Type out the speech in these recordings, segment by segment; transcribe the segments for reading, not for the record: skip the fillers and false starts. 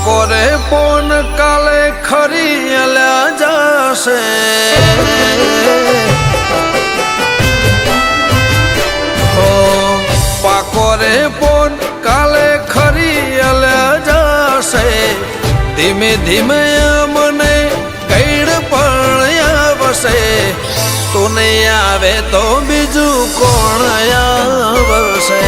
પાકો રે પોન કાલે ખરી અલ્યા જાશે હો પાકો રે પોન કાલે ખરી અલ્યા જાશે ધીમે ધીમે મને કઈડ પણ આવશે તું નહીં આવે તો બીજું કોણ આવશે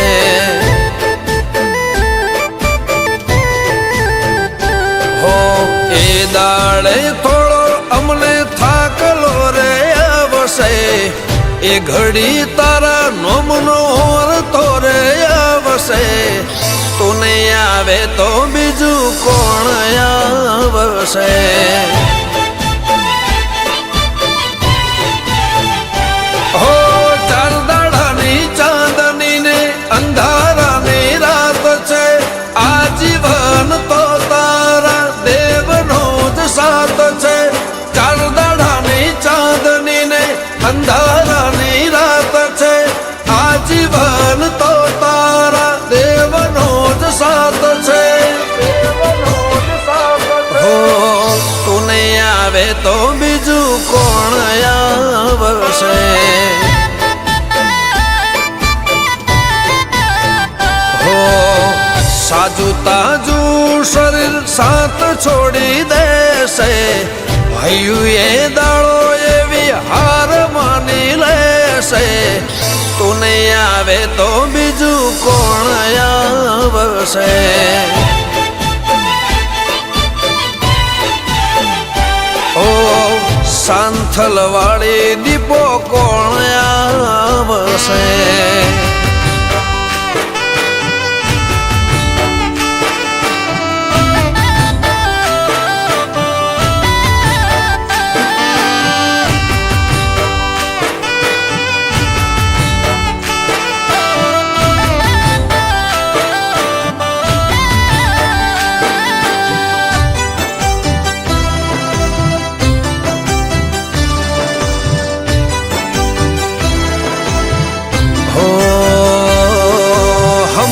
એ દાડે થોડો અમને થાકલો રે આવશે એ ઘડી તારા નોમનો તો રે આવશે તું નહીં આવે તો બીજું કોણ આવશે હો ચાર દાડાની ચાંદની ને અંધારાની રાત છે આજીવન તો તારા દેવનો જ સાથ છે ચાર દાડાની ચાંદની ને અંધારાની રાત છે આજીવન તો તારા દેવનો જ સાથ છે હો તું નહીં આવે તો બીજું કોણ આવશે સાજુ તાજુ શરીર સાથ છોડી દેશે ભાઈયું એ દાડો એવી હાર માની લેશે તું નહીં આવે તો બીજું કોણ આવશે ઓ સાંથલ વાળી દીપો કોણ આવશે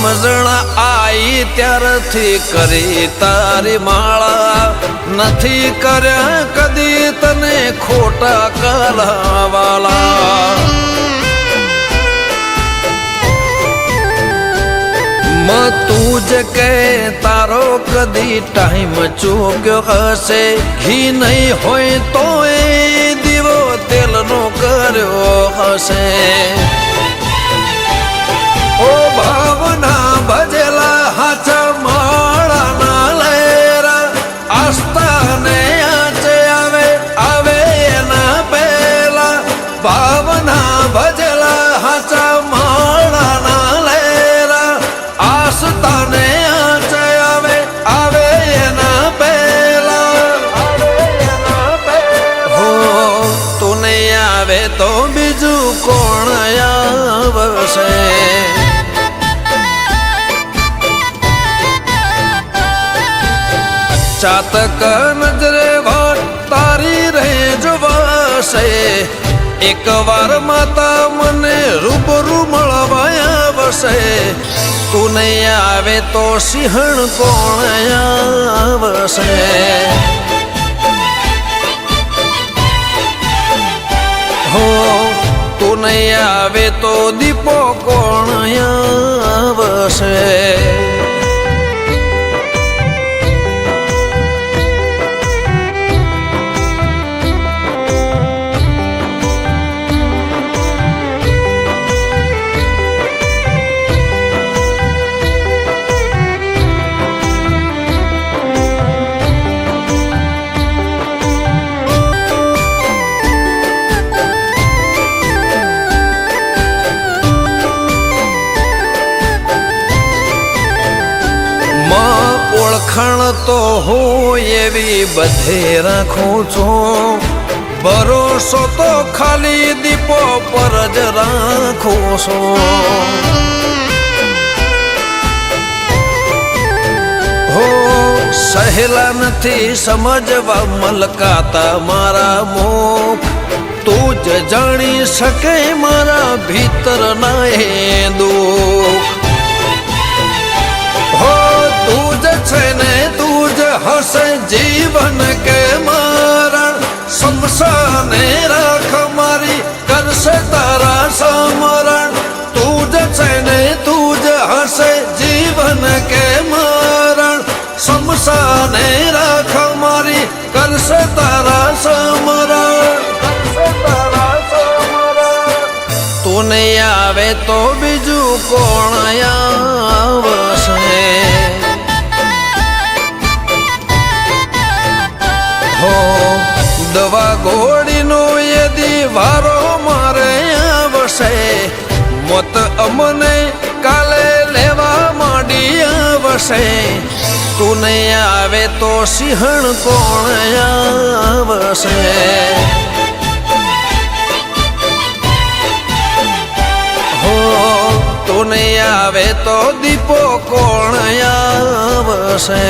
સમજણ આઈ ત્યારથી કરી તારી માળા નથી કર્યા કદી તને ખોટા કરાવાલા તું જ કે તારો કદી ટાઈમ ચૂક્યો હશે ઘી નહીં હોય તો એ દીવો તેલનો કર્યો હશે ઓ ભાવના ભજેલા હાચા માળાના લેરા આસ્થાને આચે આવે આવે એના પહેલા ભાવના ભજેલા હાચા માળાના લેરા આસ્થાને આચે આવે આવે એના પહેલા હો તું નહીં આવે તો બીજું કોણ આવશે ચાતક નજરે વાટ તારી રહે જોવાશે એક વાર માતા મને રૂબરૂ મળવા આવશે તું નહીં આવે તો સિંહણ કોણ આવશે હો તું નહીં આવે તો દીપો કોણ આવશે ઓળખાણ તો હું એવી બધે રાખું છું ભરોસો તો ખાલી દીપો પર જ રાખું છું હો સહેલા નથી સમજવા મલકાતા મારા મુખ તું જ જાણી શકે મારા ભીતરના એ દુઃખ હો તું જ છે ને તું જ હશે જીવન કે મરણ શમશાને રાખ મારી કરશે તારા સમરણ તું જ છે ને તું જ હશે જીવન કે મરણ શમશાને રાખ મારી કરશે તારા સમરણ તું નહીં આવે તો બીજું કોણ આવશે હો દવા ગોળીનો યદી વારો મારે આવશે મોત અમને કાલે લેવા માંડી આવશે તું નહીં આવે તો સિંહણ કોણ આવશે તું નહીં આવે તો દીપો કોણ આવશે